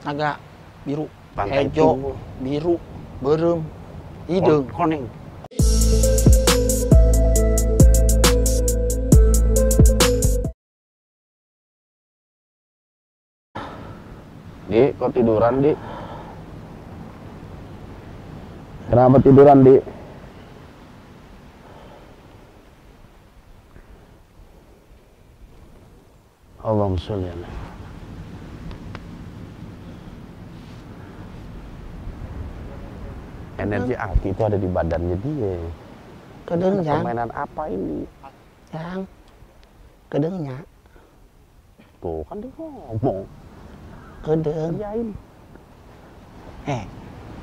naga biru, Pantai hijau, Timur. biru, berem, hidung. Koneng. Di, kok tiduran, Di? Kenapa tiduran, Di? Allahumma sholli ala. Energi Aki itu ada di badannya dia. Kedeng, Jang. Permainan apa ini? Jang. Kedengnya. Tuh kan dia ngomong. Kedeng. Kerjain.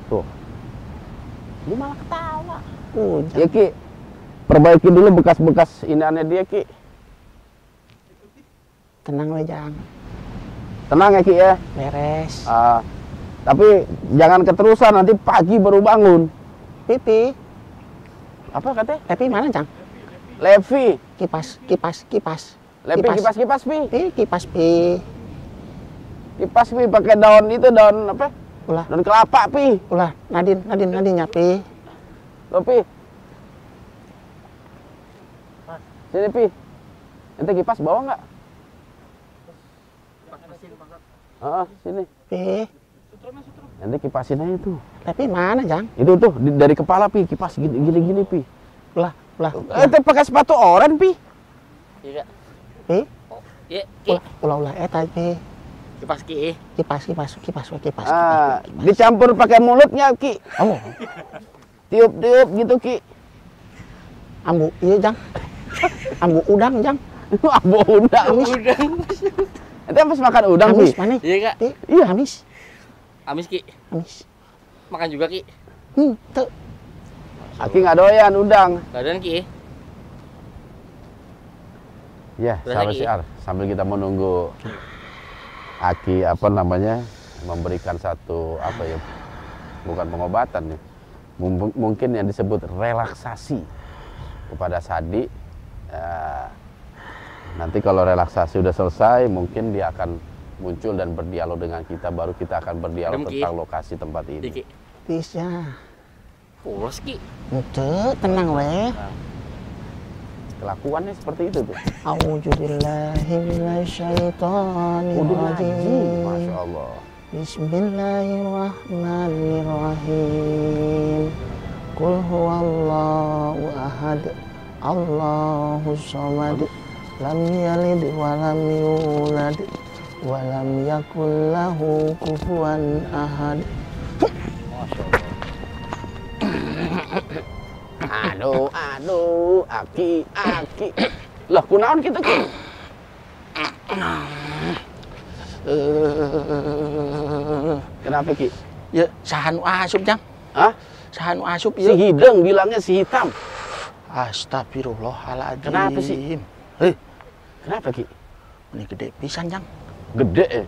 Tuh. Dia malah ketawa. Jang. Ya Ki, perbaiki dulu bekas-bekas iniannya dia Ki. Tenang we, Jang. Tenang ya Ki ya. Beres. Tapi jangan keterusan, nanti pagi baru bangun. Pipi. Apa katanya? Pipi mana, Jang? Levi. Kipas. Levi kipas-kipas Pi. Kipas, Pi. Kipas Pi pakai daun itu, daun apa? Ulah. Daun kelapa Pi. Ulah, Nadine Pi. Loh Pi. Sini Pi. Ente kipas bawa nggak? Sini. Pi. Nanti kipasin aja tuh. Tapi mana, Jang? Itu tuh dari kepala Pi, kipas gini Pi. Ulah. Ente pakai sepatu oranye Pi. Iya. Pi. Iya, Ki. Ulah, Pi. Kipas Ki. Kipas. Dicampur pakai mulutnya Ki. Oh, Tiup-tiup gitu Ki. ambu, iya, Jang. Ambu udang, Jang. Ambu udang. Ente habis makan udang Pi? Amis, mana? Iya, Kak. Iya, amis. Amis Ki. Amis. Makan juga Ki. Tuh. Aki nggak doyan udang. Badan Ki. Ya, Berasa, sahabat Ki. siar. Sambil kita menunggu Aki memberikan satu bukan pengobatan nih. Mungkin yang disebut relaksasi kepada Sadi. Nanti kalau relaksasi udah selesai, mungkin dia akan muncul dan berdialog dengan kita. Baru kita akan berdialog tentang lokasi tempat ini. Ki. Bisa. Pulas Ki. Tenang weh. Kelakuannya seperti itu tuh. A'udzubillahi minasyaitonirrajim. Masya Allah. Bismillahirrahmanirrahim. Qul huwallahu ahad. Allahus samad. Lam yalid wa lam yulad wa lam yakul lahu kufuwan ahad. Aduh, Aki. Lah, kunaon kita Ki? Kenapa Ki? Ya, sahan asup, Jang. Hah? Sahan asup Si ya. hidung bilangnya si hitam. Astagfirullahaladzim. Kenapa sih? Kenapa Ki? Ini gede pisan, Jang. Gede ya?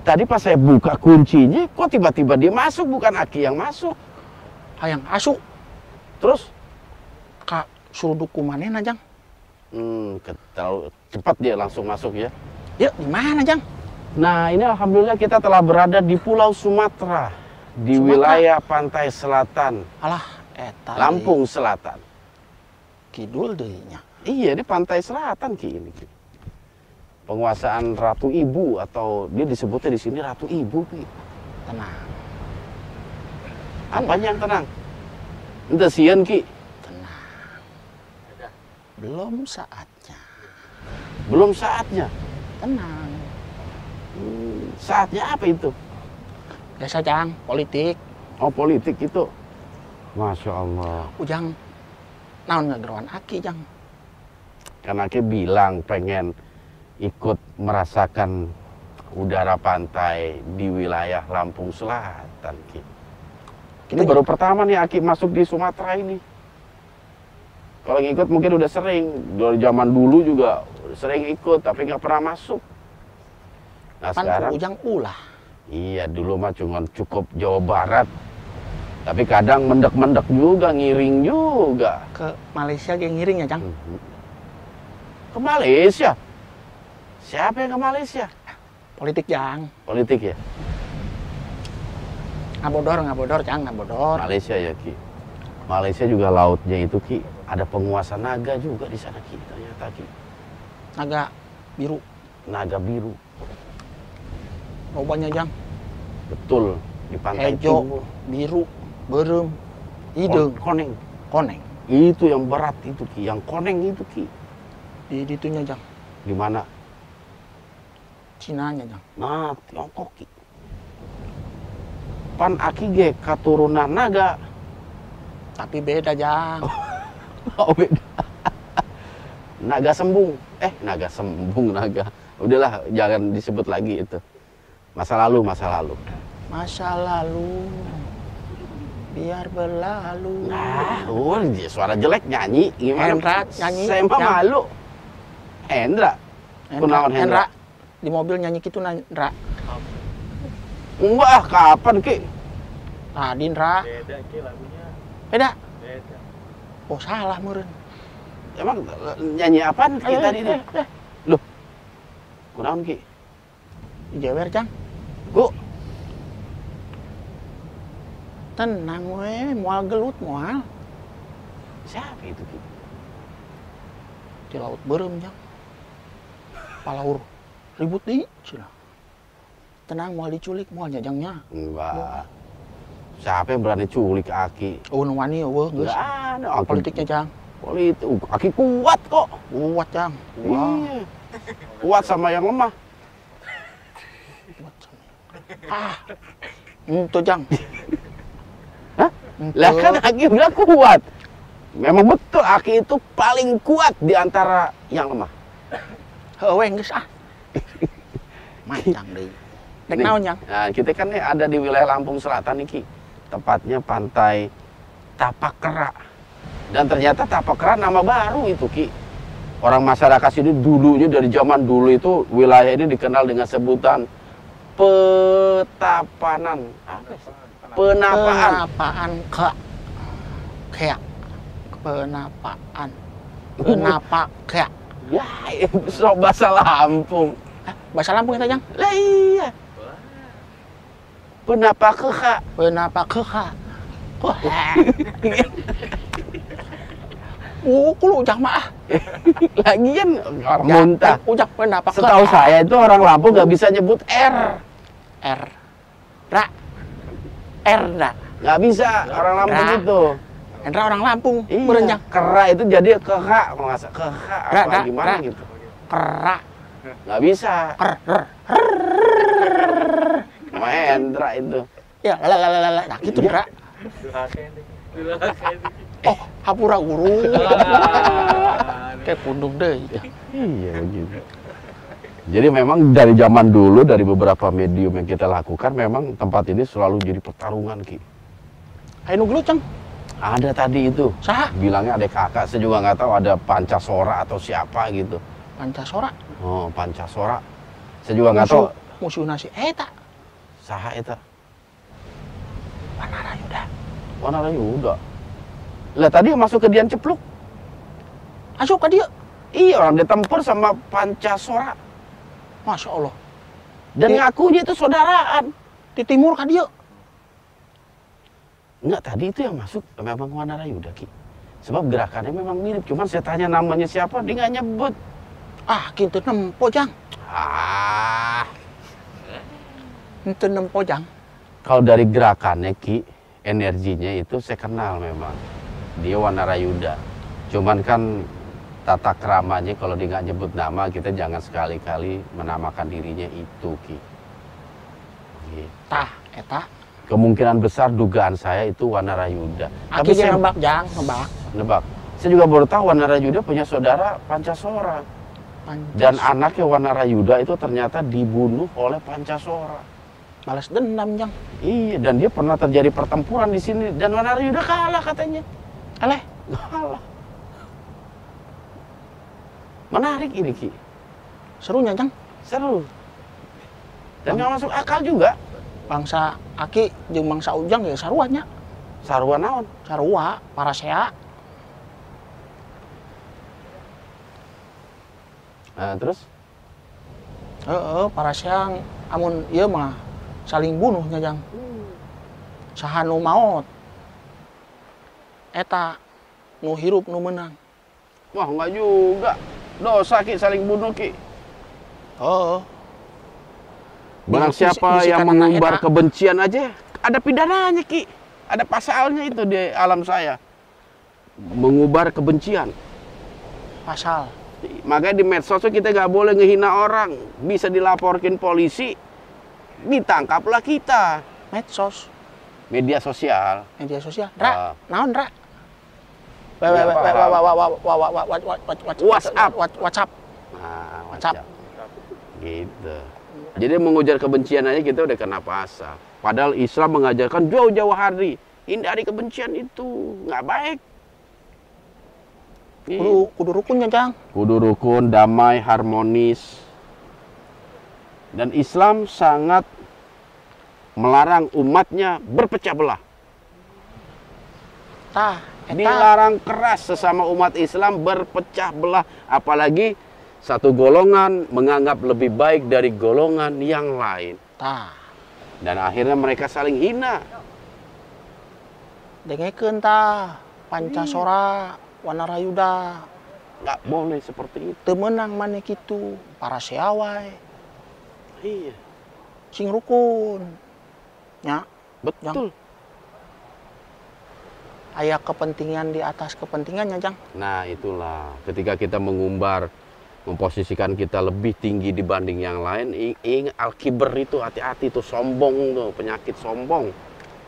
Tadi pas saya buka kuncinya, kok tiba-tiba dia masuk, bukan Aki yang masuk. Hayang asup. Terus? Kak suruduku manehna, Jang? Terlalu cepat dia langsung masuk ya. Ya, di mana, Jang? Nah, ini alhamdulillah kita telah berada di Pulau Sumatera. Di wilayah pantai selatan. Alah, eta. Lampung Selatan. Kidul deui nya. Iya, di pantai selatan Ki ini. Ki. Penguasaan Ratu Ibu atau dia disebutnya di sini Ratu Ibu Ki. Tenang. Apanya yang tenang? Ente sieun Ki. Tenang. Belum saatnya. Belum saatnya. Tenang. Saatnya apa itu? Biasa, Jang, politik. Oh, politik itu. Masya Allah. Ujang naon ngagerowan Aki, Jang. Karena Aki bilang pengen ikut merasakan udara pantai di wilayah Lampung Selatan, Ki. Ini baru pertama nih Aki masuk di Sumatera ini. Kalau ngikut mungkin udah sering. Dari zaman dulu juga sering ikut, tapi nggak pernah masuk. Nah Kan sekarang, Ujang ulah. iya dulu mah cuma cukup Jawa Barat. Tapi kadang mendek-mendek juga, ngiring juga. Ke Malaysia ge ngiring ya, Jang. Ke Malaysia? Siapa yang ke Malaysia? Politik Jang. Politik ya? Ngabodor Jang, ngabodor. Malaysia ya Ki. Malaysia juga lautnya itu Ki, ada penguasa naga juga di sana Ki, ternyata Ki. Naga biru. Naga biru. Lobanya Jang. Betul, di pantai Hejo, Timur. biru, berem, hidung, Koneng. koneng. Itu yang berat itu Ki, yang koneng itu Ki. Di itunya Jang. Di mana? Cinanya Jang. Nah, Tiongkok Ki. Pan aki ge katurunan naga. Tapi beda Jang. Oh, beda. Naga sembung. Naga sembung, naga. Udahlah, jangan disebut lagi itu. Masa lalu. Masa lalu biar berlalu. Nah, suara jelek nyanyi gimana? Hendra nyanyi. Saya mah malu. Hendra. Kunaon Hendra? Di mobil nyanyi gitu Hendra. Enggak, kapan Ki? Tadi Hendra. Beda Ki lagunya. Beda. Beda. Oh salah meureun. Emang nyanyi apaan Ki tadi nih? Loh. Kunaon Ki? Jewer Jang. Ku. Tenang we, moal gelut moal. Siapa itu Ki? Di laut berem Jang. Palaur ribut deui cenah. Tenang moal diculik moal Jangnya. Enggak. Siapa yang berani culik Aki? Oh nu wani eueuh geus. Enggak ada. Aki Politiknya Jang. Politik. Aki kuat kok. Kuat Jang. Iya. Kuat sama yang lemah. Itu Jang. Hah? Lah kan Aki bilang kuat. Memang betul Aki itu paling kuat di antara yang lemah. Heuwe geus ah. Macang deui. Dek Nih, naon Jang? Nah, kita kan nih ada di wilayah Lampung Selatan nih Ki. Tepatnya pantai Tapakera. Dan ternyata Tapakera nama baru itu Ki. Orang masyarakat sini dulunya dari zaman dulu itu wilayah ini dikenal dengan sebutan Petapanan. Penapaan. Penapaan kea. Penapaan. Penapa kea. Ya, sok bahasa Lampung. Bahasa Lampung itu Jang. Lah iya. Penapa keka. Penapa keka. Kulo ujak mah. Lagian orang muntah. Ujak penapa keka. Setahu saya itu orang Lampung nggak bisa nyebut R. R. Ra. R ra. Nggak bisa orang Lampung Ra. itu. Endra orang Lampung. Iya. Meureun Jang. Kera itu jadi keka, kalau nggak salah keka apa gimana gitu. Kera. Nggak bisa. Ker. Mahendra itu. Ya la. Nah gitu Ra. Oh, hapura guru. Kayak pundung deui. Iya begitu. Jadi memang dari zaman dulu, dari beberapa medium yang kita lakukan, memang tempat ini selalu jadi pertarungan Ki. Ayo nu gelut Jang. Ada tadi itu. Saha? Bilangnya ada kakak, saya juga nggak tahu ada Pancasora atau siapa gitu. Pancasora. Oh, Pancasora. Saya juga nggak tahu. Musuh nasi eta. Saha eta? Wanarayuda. Wanarayuda. Lah tadi masuk ke Dian Cepluk. Asup ka dieu. Iya, orang ditempur sama Pancasora. Masya Allah. Dan ngakunya itu saudaraan. Di timur ka dieu. Enggak, tadi itu yang masuk memang Wanarayuda Ki. Sebab gerakannya memang mirip. Cuman saya tanya namanya siapa, dia nggak nyebut. Ah, kieu teu nempo Jang. Ah, Teu nempo Jang. kalau dari gerakannya Ki, energinya itu saya kenal memang. Dia Wanarayuda. Cuman kan tata keramanya kalau dia nggak nyebut nama, kita jangan sekali-kali menamakan dirinya itu Ki. Gitu. Tah, eta. Kemungkinan besar dugaan saya itu Wanarayuda. Aki saya nebak Jang, nebak. nebak. Saya juga baru tahu Wanarayuda punya saudara Pancasora. Dan anaknya Wanarayuda itu ternyata dibunuh oleh Pancasora. Balas dendam Jang. Iya, dan dia pernah terjadi pertempuran di sini dan Wanarayuda kalah katanya. Eleh, Kalah. Menarik ini Ki. serunya Jang. Seru. Dan nggak masuk akal juga. Bangsa Aki jeung bangsa Ujang ya saruanya. Sarua naon? Sarua, parasea. Nah, terus? Parasea Amun ieu mah saling bunuhnya Jang. Saha nu maot. Eta nu hirup nu menang. Wah, enggak juga. Dosa Ki saling bunuh Ki. Oh. Barang siapa yang mengumbar kebencian aja ada pidananya Ki. Ada pasalnya itu di alam saya. Mengubar kebencian. Pasal. Makanya di medsos kita nggak boleh ngehina orang. Bisa dilaporkin polisi, ditangkaplah kita. Medsos. Media sosial. Media sosial. Ra, naon Ra? WhatsApp. Nah, WhatsApp. Gitu. Jadi mengujar kebencian aja kita udah kena pasal. Padahal Islam mengajarkan jauh-jauh hari hindari kebencian itu nggak baik. Kudu rukunnya Jang. Kudu rukun, damai, harmonis. Dan Islam sangat melarang umatnya berpecah belah. Dilarang keras sesama umat Islam berpecah belah, apalagi satu golongan menganggap lebih baik dari golongan yang lain. Dan akhirnya mereka saling hina. Dengekeun tah Pancasora Wanarayuda. Nggak boleh seperti itu. Teu meunang maneh kitu, para seawai. Iya. Sing rukun. Nya, betul. Aya kepentingan di atas kepentingannya, Jang. Nah, itulah ketika kita mengumbar, memposisikan kita lebih tinggi dibanding yang lain, al-kibar itu hati-hati tuh, sombong tuh, penyakit sombong.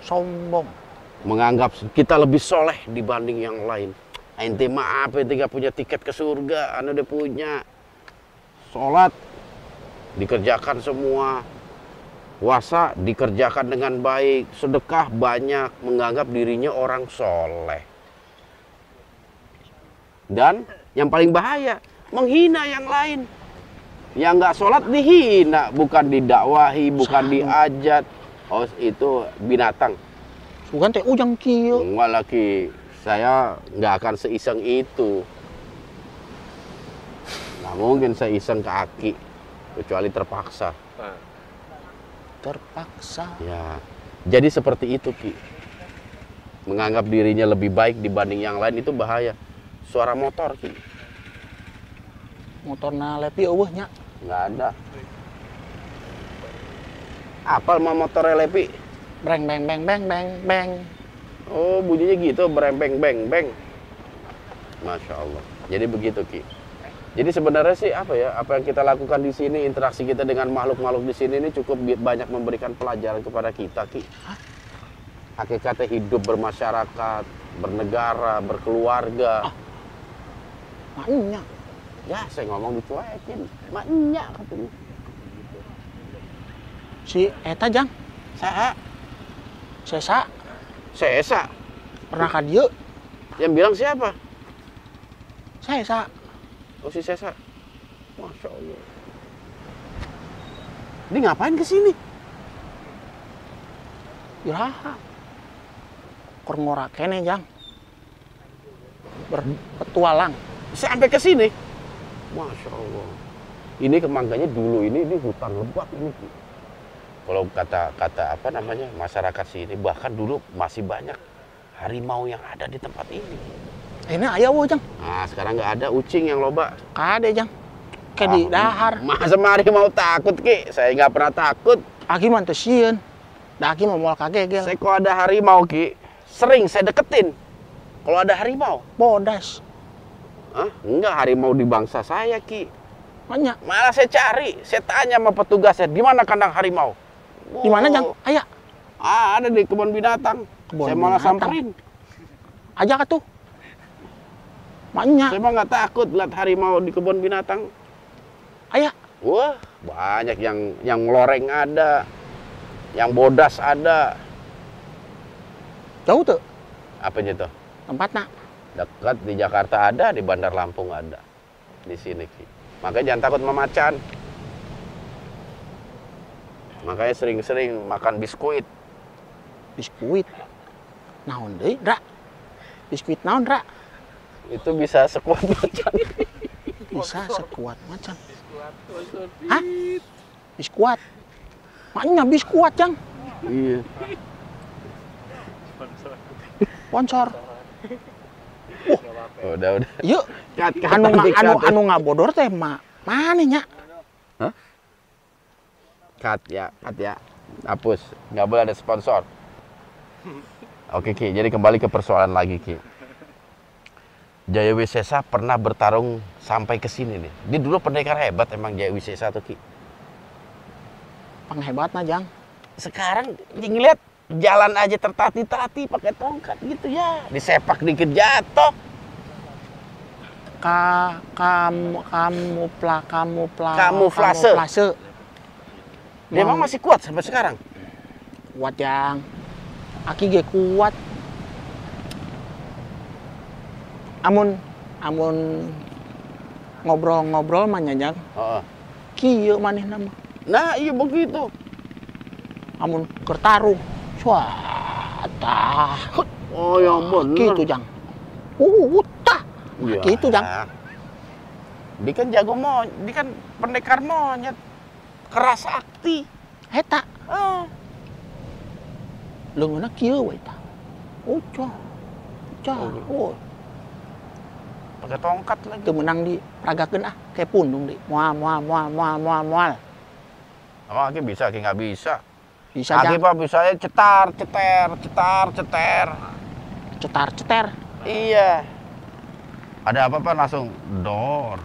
Sombong. Menganggap kita lebih soleh dibanding yang lain. Ente maaf, ente gak punya tiket ke surga, anda udah punya. Sholat dikerjakan semua. Puasa dikerjakan dengan baik, sedekah banyak, menganggap dirinya orang soleh. Dan yang paling bahaya, menghina yang lain. Yang nggak sholat dihina, bukan didakwahi, bukan diajat. Oh, itu binatang. Bukan teh ujang kieu. Enggak lagi, saya nggak akan seiseng itu. Nggak mungkin saya iseng ke Aki, kecuali terpaksa. Terpaksa. Ya, jadi seperti itu Ki. Menganggap dirinya lebih baik dibanding yang lain itu bahaya. Suara motor Ki. Motorna Lepi eueuh nya. Nggak ada. Apal mah motornya Lepi? Breng beng beng beng beng beng. Oh, bunyinya gitu, breng beng beng beng. Masya Allah. Jadi begitu Ki. Jadi sebenarnya sih apa ya? Apa yang kita lakukan di sini, interaksi kita dengan makhluk-makhluk di sini ini cukup banyak memberikan pelajaran kepada kita, Ki. Hakikatnya hidup bermasyarakat, bernegara, berkeluarga. Maknya. Ya, saya ngomong dicuekin. Maknya katanya. Si eta Jang. Saha? Sesa. Sesa. Pernah ka dieu? Yang bilang siapa? Sesa. Oh, si Sesa. Masya Allah. Ini ngapain ke sini? Iraha. Keur ngora kene, Jang. Berpetualang. Sampai ke sini. Masya Allah. Ini kemangganya dulu ini hutan lebat ini. Kalau kata apa namanya masyarakat sini, bahkan dulu masih banyak harimau yang ada di tempat ini. Ini aya wo Jang. Nah, sekarang nggak ada ucing yang loba. Kade Jang. Kayak di dahar. Masa mari mau takut Ki? Saya nggak pernah takut. Aki mah teu sieun. Da aki mah moal kagegel. Saya kalau ada harimau Ki, sering saya deketin. Kalau ada harimau, bodas. Hah? Enggak, harimau di bangsa saya Ki. Banyak. Malah saya cari, saya tanya sama petugasnya, di mana kandang harimau? Di mana Jang? Aya. Ada di kebun binatang. Saya malah samperin. Ajak atuh. Banyak. Saya mah nggak takut lihat harimau di kebun binatang. Aya. Wah, banyak yang loreng ada, yang bodas ada. Jauh tuh? Apanya tuh? Tempatnya? Dekat di Jakarta ada, di Bandar Lampung ada. Di sini Ki. Makanya jangan takut sama macan. Makanya sering-sering makan biskuit. Biskuit? Naon deui, Dra? Biskuit naon, Dra? Itu bisa sekuat macan. Bisa sekuat macan. Hah? Biskuat? Maknya bis kuat, Jang. Iya. Sponsor. Udah. Yuk. Cut. Anu ngabodor teh mana nya? Hah? Cut ya. Hapus. Nggak boleh ada sponsor. Oke, Ki. Jadi kembali ke persoalan lagi, Ki. Jaya Wisesa pernah bertarung sampai ke sini nih. Dia dulu pendekar hebat emang Jaya Wisesa tuh, Ki. Penghebatna, Jang. Sekarang ngeliat jalan aja tertati-tati pakai tongkat gitu ya. Disepak dikit jatuh. Kamuflase. Dia emang masih kuat sampai sekarang. Kuat, Jang. Aki ge kuat. Amun ngobrol-ngobrol mah nya, Jang. Heeh. Kieu manehna mah. Nah, iya begitu. Amun kertarung. Swatah. Oh, yang bener. Gitu, Jang. Tah. Ya. Gitu, Jang. Dia kan jago dia kan pendekar monyet. Keras sakti. Eta. Oh. Leungeunna kieu we tah. Cah. Oh. Pakai tongkat lagi. Teu menang di peragakeun ah. Kayak pundung di. Moal. Emang Aki bisa, Aki nggak bisa. Bisa, Aki Jang. Pak bisa cetar. Cetar. Iya. Ada apa-apa langsung dor.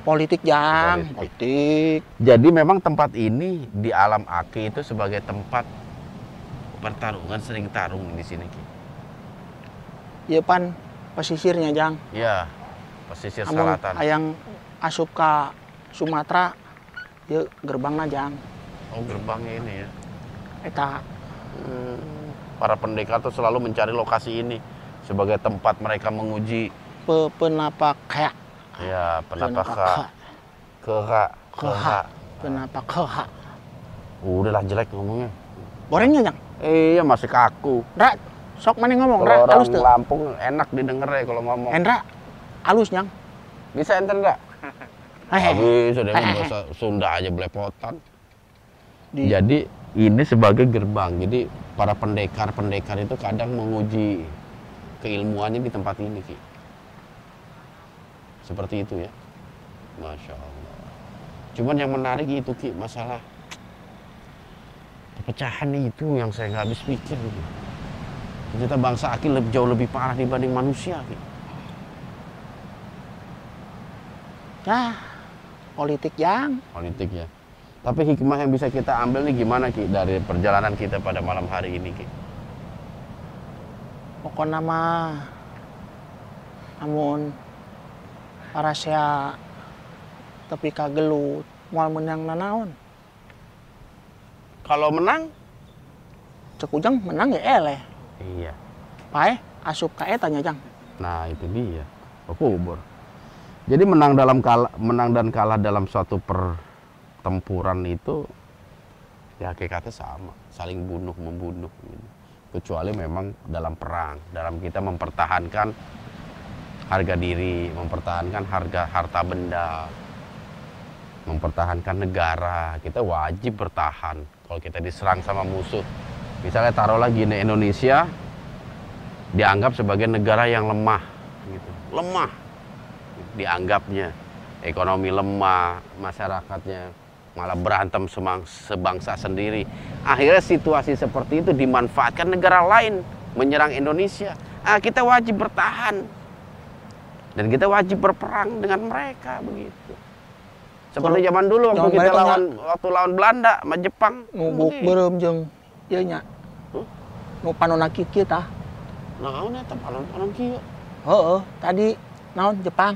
Politik, Jang. Politik. Jadi memang tempat ini di alam Aki itu sebagai tempat pertarungan, sering tarung di sini, Ki. Ieu pan pesisirnya, Jang. Iya. Pesisir Amun selatan. hayang asup ka Sumatera, ieu gerbangna, Jang. Oh, gerbangnya ini ya. Eta Para pendekar tuh selalu mencari lokasi ini sebagai tempat mereka menguji penapak kayak ya penapaka keha. penapak keha. Udahlah jelek ngomongnya. Gorengnya, Jang. Iya masih kaku. Ra, sok mana ngomong, Kalau Ra, orang alus tuh. Lampung enak didengar ya kalau ngomong. Endra, alus, Jang. Bisa enter enggak? Bisa deh bahasa Sunda aja belepotan. Jadi ini sebagai gerbang. Jadi para pendekar itu kadang menguji keilmuannya di tempat ini, Ki. Seperti itu ya. Masya Allah. Cuman yang menarik itu, Ki, masalah perpecahan itu yang saya nggak habis pikir. Ki. Ternyata bangsa Aki jauh lebih parah dibanding manusia, Ki. Ya, politik, Jang. Politik ya. Tapi hikmah yang bisa kita ambil nih gimana, Ki, dari perjalanan kita pada malam hari ini, Ki? Pokoknya mah amun parasea tapi kagelut moal menang nanaon. Kalau menang? Cek Ujang menang ya eleh. Iya. Pae asup ka eta nya, Jang. Nah, itu dia. Kubur. Jadi menang dan kalah dalam suatu pertempuran itu ya hakikatnya sama, saling bunuh membunuh gitu. Kecuali memang dalam perang, dalam kita mempertahankan harga diri, mempertahankan harta benda, mempertahankan negara, kita wajib bertahan. Kalau kita diserang sama musuh, misalnya taruhlah gini, Indonesia dianggap sebagai negara yang lemah gitu. Lemah dianggapnya, ekonomi lemah, masyarakatnya malah berantem sebangsa sendiri. Akhirnya situasi seperti itu dimanfaatkan negara lain menyerang Indonesia. Kita wajib bertahan dan kita wajib berperang dengan mereka begitu. Seperti zaman dulu waktu kita lawan Belanda sama Jepang. Ngubuk beureum jeung ieu nya. Nu panonna kieu tah. Naon eta panon kieu? Heeh, tadi naon Jepang.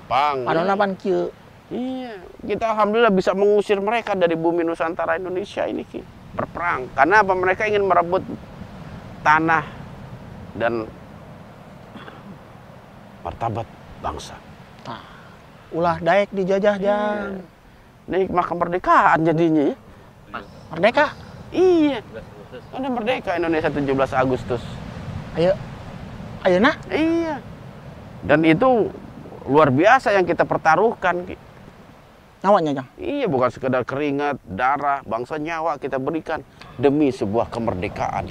Panonna pan kieu. Iya, kita alhamdulillah bisa mengusir mereka dari bumi Nusantara Indonesia ini, Ki. Berperang. Karena apa? Mereka ingin merebut tanah dan martabat bangsa. Tah. Ulah daek dijajah, Jang. Ini hikmah kemerdekaan jadinya ya. Merdeka. Iya. Ada merdeka Indonesia 17 Agustus. Ayeuna? Iya. Dan itu luar biasa yang kita pertaruhkan, Ki. Nyawanya, Jang. Iya, bukan sekedar keringat, darah, bangsa, nyawa kita berikan demi sebuah kemerdekaan.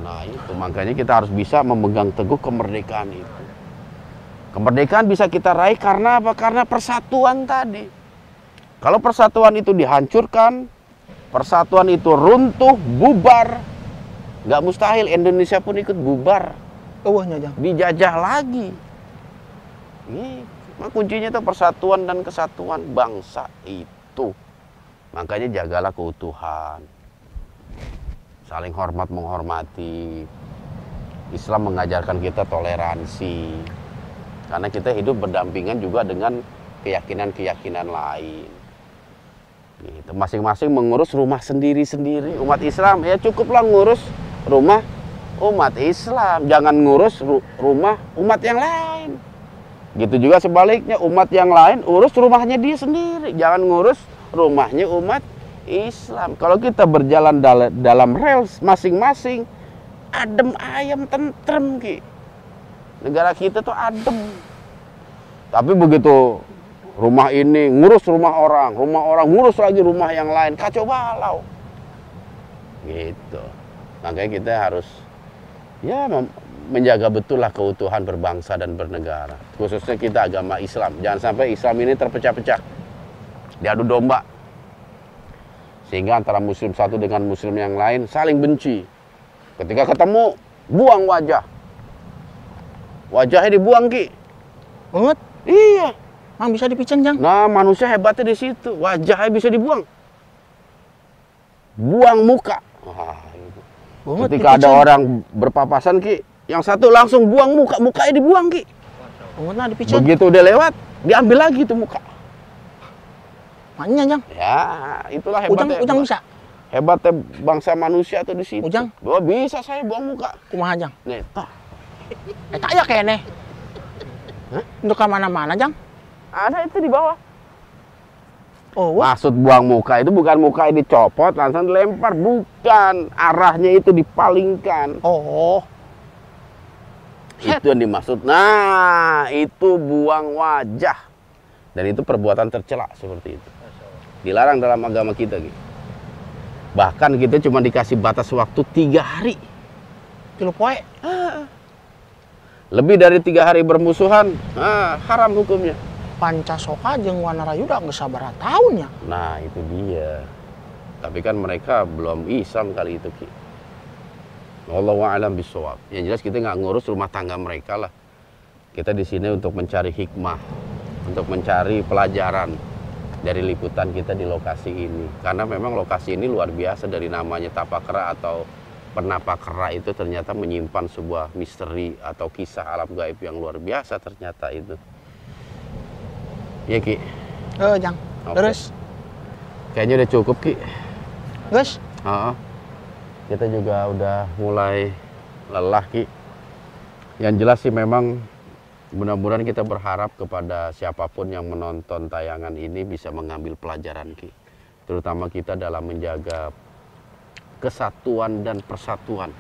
Nah itu, makanya kita harus bisa memegang teguh kemerdekaan itu. Kemerdekaan bisa kita raih karena apa? Karena persatuan tadi. Kalau persatuan itu dihancurkan, persatuan itu runtuh, bubar, nggak mustahil Indonesia pun ikut bubar. Eueuhnya, Jang. Dijajah lagi. Nah, kuncinya itu persatuan dan kesatuan bangsa itu. Makanya jagalah keutuhan. Saling hormat menghormati. Islam mengajarkan kita toleransi. Karena kita hidup berdampingan juga dengan keyakinan-keyakinan lain. Gitu. Masing-masing mengurus rumah sendiri-sendiri. Umat Islam ya cukuplah ngurus rumah umat Islam. Jangan ngurus rumah umat yang lain. Gitu juga sebaliknya, umat yang lain urus rumahnya dia sendiri. Jangan ngurus rumahnya umat Islam. Kalau kita berjalan dalam rails masing-masing, adem ayam tentrem Ki. Negara kita tuh adem. Tapi begitu rumah ini ngurus rumah orang ngurus lagi rumah yang lain, kacau balau. Gitu. Makanya kita harus ya menjaga betul lah keutuhan berbangsa dan bernegara. Khususnya kita agama Islam. Jangan sampai Islam ini terpecah-pecah, diadu domba. Sehingga antara muslim satu dengan muslim yang lain saling benci. Ketika ketemu, buang wajah. Wajahnya dibuang Ki. Banget. Iya. Mang bisa dipicen, Jang. Nah, manusia hebatnya di situ. Wajahnya bisa dibuang. Buang muka. Wah, itu. Banget Ketika ada orang berpapasan Ki, yang satu langsung buang muka, mukanya dibuang Ki. Banget lah dipicen. Begitu udah lewat, diambil lagi tuh muka. Makanya, Jang. Ya, itulah hebatnya. Ujang bisa. Hebatnya bangsa manusia tuh di situ. Ujang. Bahwa bisa saya buang muka. Kumaha, Jang? Neta. Eta aya kene. Hah? Untuk ke mana-mana, Jang? Ada itu di bawah. Oh, wah. Maksud buang muka itu bukan muka yang dicopot langsung dilempar, bukan. Arahnya itu dipalingkan. Oh. Itu yang dimaksud. Nah, itu buang wajah. Dan itu perbuatan tercela seperti itu. Dilarang dalam agama kita gitu. Bahkan kita cuma dikasih batas waktu 3 hari. Tilu poe. Lebih dari 3 hari bermusuhan, haram hukumnya. Pancasoka jeung Wanarayuda geus sabaraha taunnya. Nah, itu dia. Tapi kan mereka belum Islam kali itu, Ki. Wallahu a'lam bishawab. Yang jelas kita nggak ngurus rumah tangga mereka lah. Kita di sini untuk mencari hikmah, untuk mencari pelajaran dari liputan kita di lokasi ini. Karena memang lokasi ini luar biasa, dari namanya Tapakera atau Penapakera itu ternyata menyimpan sebuah misteri atau kisah alam gaib yang luar biasa ternyata itu. Iya Ki. Jang. Oke. Terus Kayaknya udah cukup Ki. geus Kita juga udah mulai lelah Ki. Yang jelas sih memang mudah-mudahan kita berharap kepada siapapun yang menonton tayangan ini bisa mengambil pelajaran Ki. Terutama kita dalam menjaga kesatuan dan persatuan.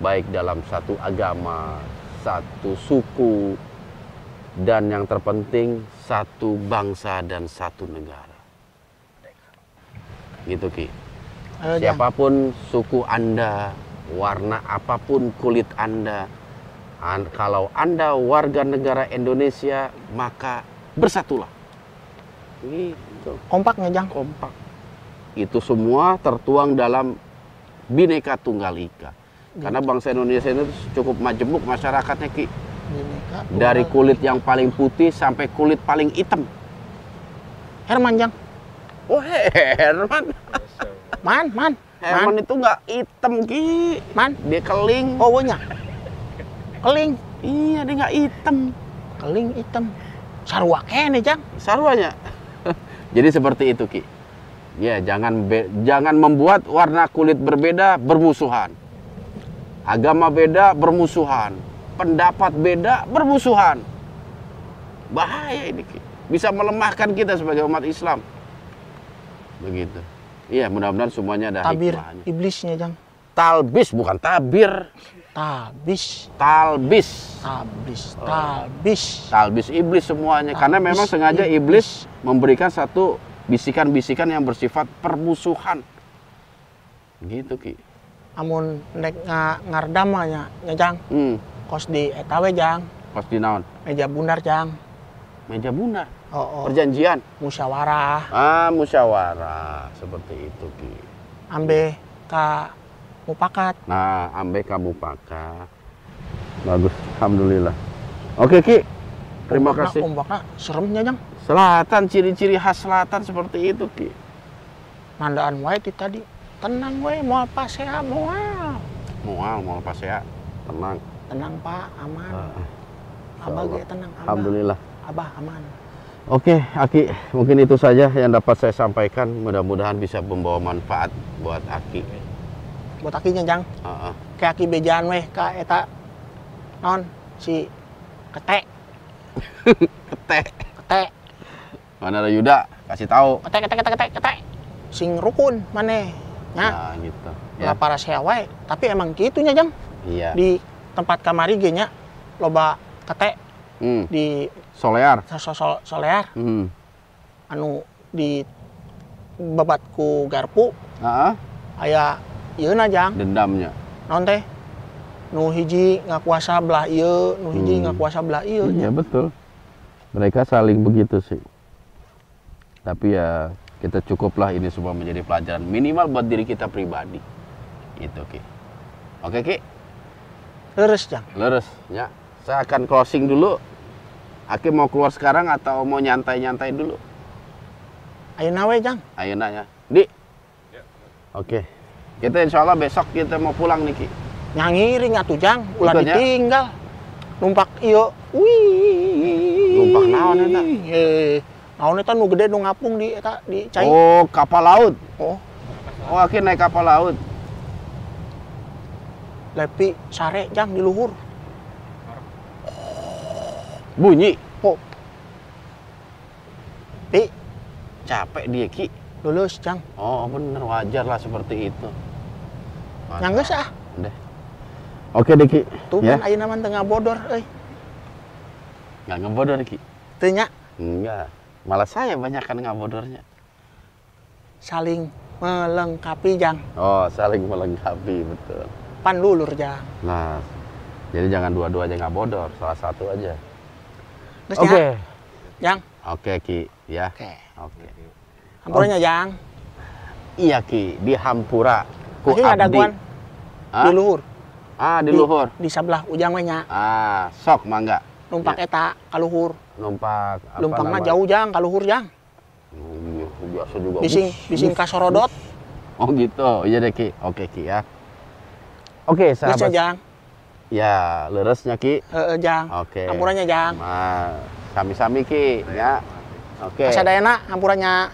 Baik dalam satu agama, satu suku, dan yang terpenting satu bangsa dan satu negara. Gitu Ki. Siapapun suku Anda, warna apapun kulit Anda, kalau Anda warga negara Indonesia, maka bersatulah. Gitu. Kompaknya, Jang. Kompak. Itu semua tertuang dalam Bhinneka Tunggal Ika. Karena bangsa Indonesia ini cukup majemuk masyarakatnya Ki. Dari kulit yang paling putih sampai kulit paling hitam. Herman, Jang. Oh, Herman. Herman itu nggak hitam Ki. Dia keling. Oh, nya. Keling. Iya, dia nggak hitam. Keling hitam. Sarua kene, Jang. Sarwanya. Jadi seperti itu Ki. Ya, jangan membuat warna kulit berbeda bermusuhan. Agama beda bermusuhan. Pendapat beda bermusuhan. Bahaya ini Ki. Bisa melemahkan kita sebagai umat Islam. Begitu. Iya, mudah-mudahan semuanya ada Tabir hikmahnya. iblisnya, Jang. Talbis bukan tabir. Tabis. Talbis. Talbis iblis semuanya. Karena memang sengaja iblis memberikan satu bisikan-bisikan yang bersifat permusuhan. Gitu Ki. Amun nek ngardamanya Jang. Kos di eta we Jang. Kos di naon? Meja bundar Jang. Meja bundar. Oh. Perjanjian. Musyawarah. Musyawarah seperti itu Ki. Ambe ka mupakat. Nah, ambe kamu pakai. Bagus, alhamdulillah. Oke Ki, terima kasih. Ombakna seremnya Jang. Selatan, ciri-ciri khas selatan seperti itu Ki. Nandaan wae ti tadi. Tenang wae, moal pasea moal. Moal pasea, tenang. Tenang Pak, aman. Abah ge tenang, Abah. Alhamdulillah. Abah aman. Oke, Aki, mungkin itu saja yang dapat saya sampaikan. Mudah-mudahan bisa membawa manfaat buat Aki. Buat akinya Jang. Kayak aki bejaan weh ka eta non si ketek. Ketek. Mana ada Yuda? Kasih tahu. Ketek. Sing rukun maneh. Nya. Nah, gitu. Ya para sewa wae, tapi emang kitunya Jang. Iya. Di tempat kamari ge nya loba ketek. Di solear. Solear. Anu di babatku garpu. Aya ieuna Jang. Dendamnya. Naon teh? Nu hiji ngakuasa belah ieu, nu hiji ngakuasa belah ieu. Iya betul. Mereka saling begitu sih. Tapi ya kita cukuplah ini semua menjadi pelajaran minimal buat diri kita pribadi. Itu Ki. Oke Ki. Leres Jang. Leres ya. Saya akan closing dulu. Aki mau keluar sekarang atau mau nyantai-nyantai dulu? Ayeuna we Jang. Ayeuna ya. Di. Ya. Oke. Kita insya Allah besok kita mau pulang nih Ki. Nyangiring atuh Jang, ulah ditinggal. Numpak ieu. Wih. Numpak naon eta? Naon eta nu gede nu ngapung di eta di Cai. Oh, kapal laut. Oh. Oh, Aki naik kapal laut. Lepi sare Jang di luhur. Bunyi. Oh. Pi. Capek dia Ki. Lulus Jang. Oh bener, wajar lah seperti itu. Nyanggeus ah. Deh. Oke Deki. Tuh ya. Kan ayeuna mah teu ngabodor euy. Nggak ngebodor Ki? Teu nya. Enggak. Malah saya banyak kan ngabodornya. Saling melengkapi Jang. Oh saling melengkapi, betul. Pandulur Jang. Nah, jadi jangan dua-duanya ngabodor, salah satu aja. Oke. Jang. Oke Ki, ya. Oke. Hampuranya Jang. Iya Ki, di Hampura. Ku ada guan di luhur. Di luhur. Di sebelah ujang we nya. Sok mangga. Numpak ya. eta ka luhur. Numpak apa? Lumpang mah jauh Jang ka luhur Jang. Iya, biasa juga. Bising ka sorodot. Oh gitu. Iya deh Ki. Oke Ki ya. Oke, sahabat. Jang. Ya, leresnya Ki. Jang. Oke. Hampurannya Jang. Sami-sami Ki, ya. Oke. Pasadayana hampurannya.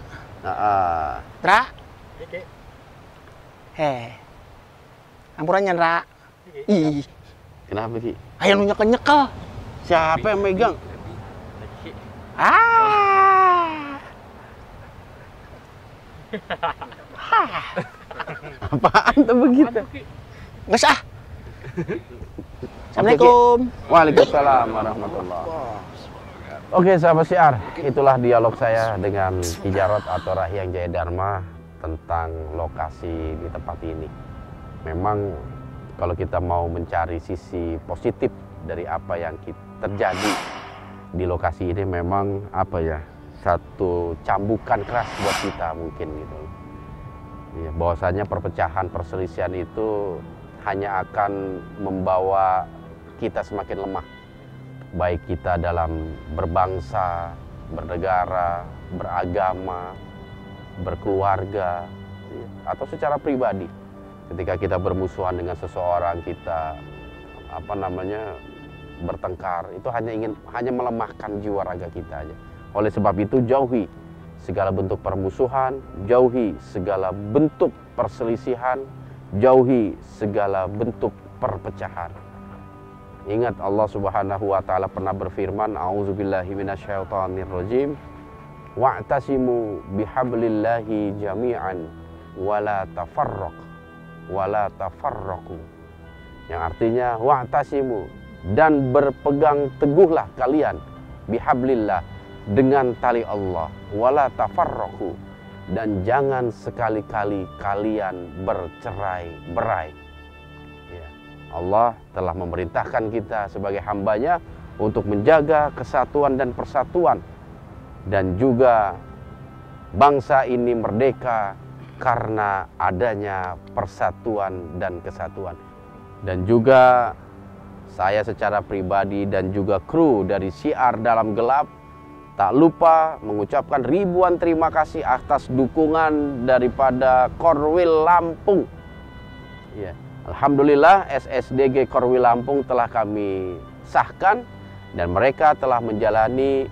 Dra. Hampurannya Dra. Ih. Kenapa Ki? Aya nu nyekel-nyekel. Siapa yang megang? Apaan tuh begitu? Geus ah. Assalamualaikum. Waalaikumsalam warahmatullahi wabarakatuh. Oke sahabat siar, itulah dialog saya dengan Ki Jarot atau Rahyang Jaya Dharma tentang lokasi di tempat ini. Memang kalau kita mau mencari sisi positif dari apa yang terjadi di lokasi ini, memang apa ya, satu cambukan keras buat kita mungkin gitu. Ya, bahwasanya perpecahan perselisihan itu hanya akan membawa kita semakin lemah. Baik kita dalam berbangsa, bernegara, beragama, berkeluarga, atau secara pribadi. Ketika kita bermusuhan dengan seseorang, kita bertengkar, itu hanya melemahkan jiwa raga kita aja. Oleh sebab itu jauhi segala bentuk permusuhan, jauhi segala bentuk perselisihan, jauhi segala bentuk perpecahan. Ingat Allah Subhanahu wa taala pernah berfirman, A'udzubillahi minasyaitonirrajim, wa'tasimu bihablillahi jami'an wala tafarraq. wala tafarraqu. Yang artinya wa'tasimu, dan berpegang teguhlah kalian bihablillah, dengan tali Allah, wala tafarraqu, dan jangan sekali-kali kalian bercerai-berai. Ya. Allah telah memerintahkan kita sebagai hambanya untuk menjaga kesatuan dan persatuan, dan juga bangsa ini merdeka karena adanya persatuan dan kesatuan. Dan juga saya secara pribadi dan juga kru dari Syiar Dalam Gelap tak lupa mengucapkan ribuan terima kasih atas dukungan daripada Korwil Lampung. Ya, alhamdulillah SSDG Korwil Lampung telah kami sahkan dan mereka telah menjalani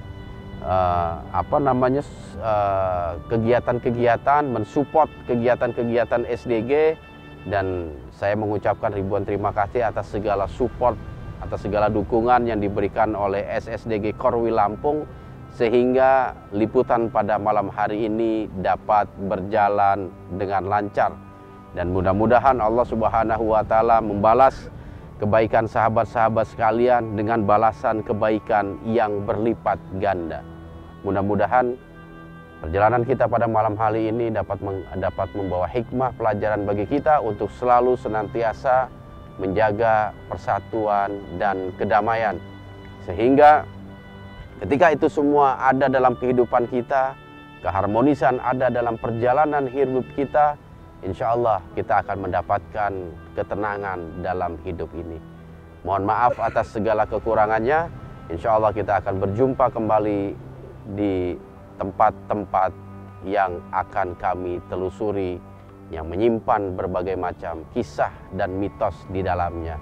kegiatan-kegiatan, mensupport kegiatan-kegiatan SDG, dan saya mengucapkan ribuan terima kasih atas segala support, atas segala dukungan yang diberikan oleh SSDG Korwil Lampung, sehingga liputan pada malam hari ini dapat berjalan dengan lancar. Dan mudah-mudahan Allah Subhanahu wa Ta'ala membalas kebaikan sahabat-sahabat sekalian dengan balasan kebaikan yang berlipat ganda. Mudah-mudahan perjalanan kita pada malam hari ini dapat membawa hikmah pelajaran bagi kita untuk selalu senantiasa menjaga persatuan dan kedamaian. Sehingga ketika itu semua ada dalam kehidupan kita, keharmonisan ada dalam perjalanan hidup kita, insya Allah kita akan mendapatkan ketenangan dalam hidup ini. Mohon maaf atas segala kekurangannya. Insya Allah kita akan berjumpa kembali di tempat-tempat yang akan kami telusuri, yang menyimpan berbagai macam kisah dan mitos di dalamnya.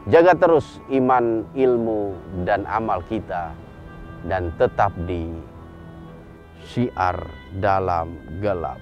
Jaga terus iman, ilmu, dan amal kita, dan tetap di Syiar Dalam Gelap.